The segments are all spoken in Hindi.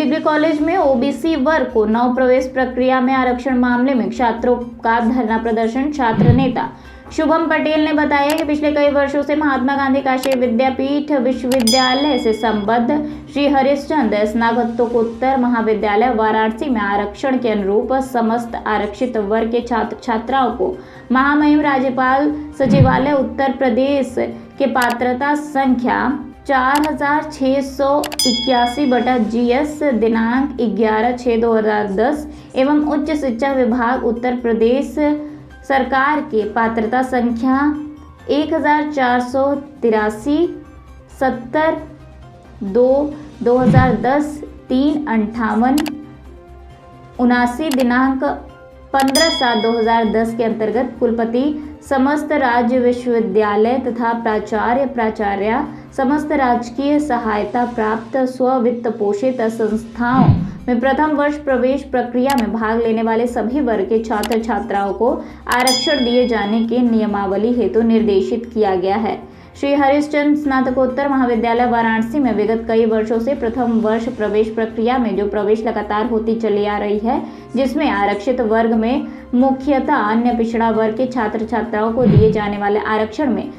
डिग्री कॉलेज में ओबीसी वर्ग को नव प्रवेश प्रक्रिया में आरक्षण मामले में छात्रों का धरना प्रदर्शन। छात्र नेता शुभम पटेल ने बताया कि पिछले कई वर्षों से महात्मा गांधी काशी विद्यापीठ विश्वविद्यालय से संबद्ध श्री हरिश्चंद्र स्नातकोत्तर महाविद्यालय वाराणसी में आरक्षण के अनुरूप समस्त आरक्षित वर्ग के छात्र छात्राओं को महामहिम राज्यपाल सचिवालय उत्तर प्रदेश के पात्रता संख्या 4681/GS दिनांक 11/6/2010 एवं उच्च शिक्षा विभाग उत्तर प्रदेश सरकार के पात्रता संख्या 1483/70/2/2010 3/58/79 दिनांक 15/7/2010 के अंतर्गत कुलपति समस्त राज्य विश्वविद्यालय तथा प्राचार्य समस्त राजकीय सहायता प्राप्त स्व-वित्त पोषित संस्थाओं में प्रथम वर्ष प्रवेश प्रक्रिया में भाग लेने वाले सभी वर्ग के छात्र छात्राओं को आरक्षण दिए जाने के नियमावली हेतु निर्देशित किया गया है। श्री हरिश्चंद्र स्नातकोत्तर महाविद्यालय वाराणसी में विगत कई वर्षों से प्रथम वर्ष प्रवेश प्रक्रिया में जो प्रवेश लगातार होती चली आ रही है, जिसमें आरक्षित वर्ग में मुख्यतः अन्य पिछड़ा वर्ग के छात्र छात्राओं को दिए जाने वाले आरक्षण में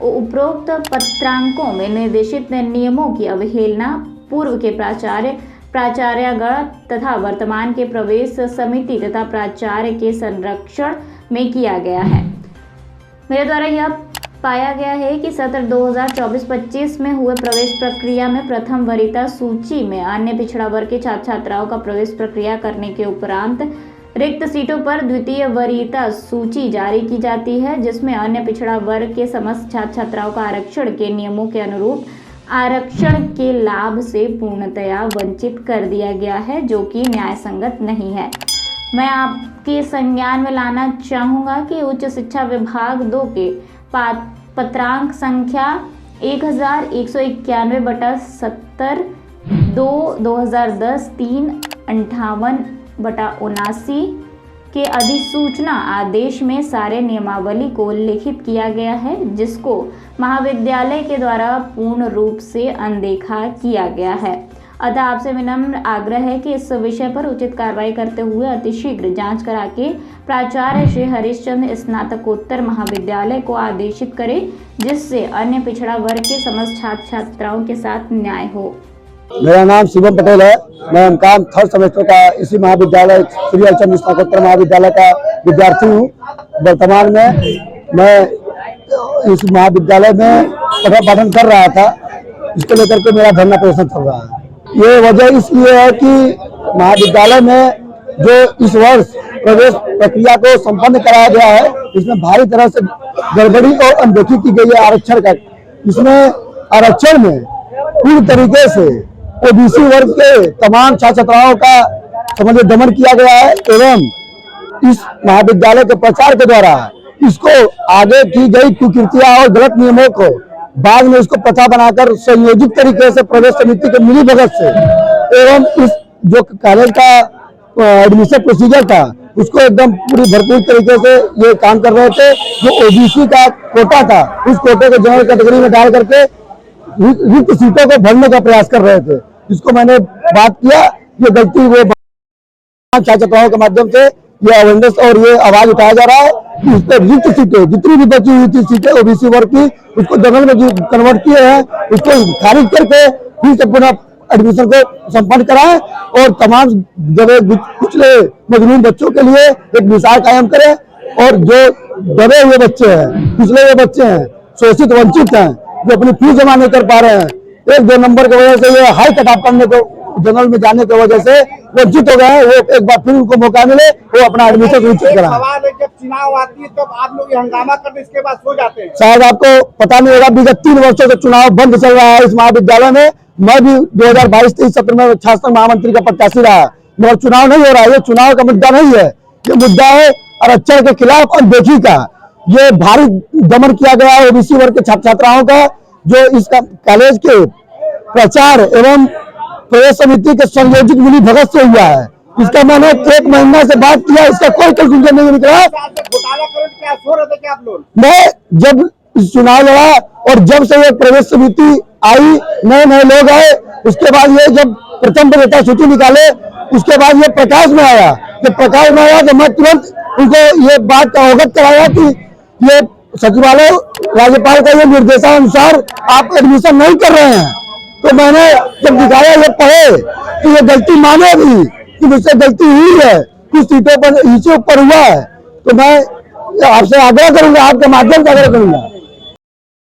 उपरोक्त पत्रांकों में निर्देशित नियमों की अवहेलना पूर्व के प्राचार्यगण तथा वर्तमान के प्रवेश समिति तथा प्राचार्य के संरक्षण में किया गया है। मेरे द्वारा यह पाया गया है कि सत्र 2024-25 में हुए प्रवेश प्रक्रिया में प्रथम वरीयता सूची में अन्य पिछड़ा वर्ग के छात्र छात्राओं का प्रवेश प्रक्रिया करने के उपरांत रिक्त सीटों पर द्वितीय वरीयता सूची जारी की जाती है, जिसमें अन्य पिछड़ा वर्ग के समस्त छात्र छात्राओं का आरक्षण के नियमों के अनुरूप आरक्षण के लाभ से पूर्णतया वंचित कर दिया गया है, जो कि न्याय संगत नहीं है। मैं आपके संज्ञान में लाना चाहूँगा कि उच्च शिक्षा विभाग 2 के पत्रांक संख्या 1191/70/2/2010 3/58/79 के अधिसूचना आदेश में सारे नियमावली को लिखित किया गया है, जिसको महाविद्यालय के द्वारा पूर्ण रूप से अनदेखा किया गया है। अतः आपसे विनम्र आग्रह है कि इस विषय पर उचित कार्रवाई करते हुए अतिशीघ्र जांच करा के प्राचार्य श्री हरिश्चंद्र स्नातकोत्तर महाविद्यालय को आदेशित करें, जिससे अन्य पिछड़ा वर्ग के समस्त छात्र छात्राओं के साथ न्याय हो। मेरा नाम शुभम पटेल है। मैं एमकॉम 3rd सेमेस्टर का इसी महाविद्यालय श्री हरिश्चंद्र स्नातकोत्तर महाविद्यालय का विद्यार्थी हूँ। वर्तमान में मैं इस महाविद्यालय में पठन कर रहा था, इसको लेकर के मेरा धरना प्रदर्शन चल रहा है। ये वजह इसलिए है कि महाविद्यालय में जो इस वर्ष प्रवेश प्रक्रिया को संपन्न कराया गया है, इसमें भारी तरह से गड़बड़ी और अनदेखी की गई है आरक्षण का। इसमें आरक्षण में पूर्ण तरीके से ओबीसी वर्ग के तमाम छात्र छात्राओं का समझे दमन किया गया है एवं इस महाविद्यालय के प्रचार के द्वारा इसको आगे की गई कुकीर्तियां और गलत नियमों को बाद में इसको प्रथा बनाकर संयोजित तरीके से प्रवेश समिति के मिली भगत से एवं इस जो कॉलेज का एडमिशन प्रोसीजर था उसको एकदम पूरी भरपूर तरीके से ये काम कर रहे थे। जो ओबीसी का कोटा था उस कोटे को जनरल कैटेगरी में डाल करके रिक्त सीटों को भरने का प्रयास कर रहे थे। इसको मैंने बात किया, ये गलती वो छात्र छात्राओं के माध्यम से ये अवेयरनेस और ये आवाज उठाया जा रहा है कि इस पर रिक्त सीटें जितनी भी बची हुई थी सीटें ओबीसी वर्ग की उसको जनरल में कन्वर्ट किए हैं, उसको खारिज करके फिर से पुनः एडमिशन को संपन्न कराएं और तमाम जगह पिछले मजलूम बच्चों के लिए एक मिसाल कायम करें। और जो दबे हुए बच्चे हैं, पिछले हुए बच्चे हैं, शोषित वंचित हैं, जो अपनी फीस जमा नहीं कर पा रहे हैं, 1-2 नंबर की वजह से ये हाई कट ऑफ करने को जनरल में जाने की वजह से वंचित हो गए हैं, वो एक बार फिर उनको मौका मिले वो अपना एडमिशन सुनिश्चित कराएं। सवाल है, जब चुनाव आती है तब आप लोग हंगामा करते इसके बाद सो जाते हैं। शायद आपको पता नहीं होगा, विगत 3 वर्षों से चुनाव बंद चल रहा है इस महाविद्यालय में। मैं भी 2022-23 सत्र में छात्र महामंत्री का प्रत्याशी रहा, मगर चुनाव नहीं हो रहा है। ये चुनाव का मुद्दा नहीं है, ये मुद्दा है आरक्षण के खिलाफ अनदेखी का। ये भारी दमन किया गया है ओबीसी वर्ग के छात्र छात्राओं का, जो इस कॉलेज के प्रचार एवं प्रवेश समिति के संयोजित मिली भगत से हुआ है। इसका मैंने 1 महीना से बात किया, इसका कोई कंक्लूजन नहीं निकला। मैं जब चुनाव लड़ा और जब से ये प्रवेश समिति आई, नए नए लोग आए। उसके बाद ये जब प्रथम विजेता सूची निकाले, उसके बाद ये प्रकाश में आया। जब प्रकाश में आया तो मैं तुरंत उनको ये बात अवगत कराया कि ये सचिवालय राज्यपाल का ये निर्देशानुसार आप एडमिशन नहीं कर रहे हैं। तो मैंने जब दिखाया ये पढ़े तो ये गलती माने भी कि मुझसे गलती हुई है, कुछ सीटों पर नीचे ऊपर हुआ है। तो मैं आपसे आग्रह करूंगा, आपके माध्यम से आग्रह करूंगा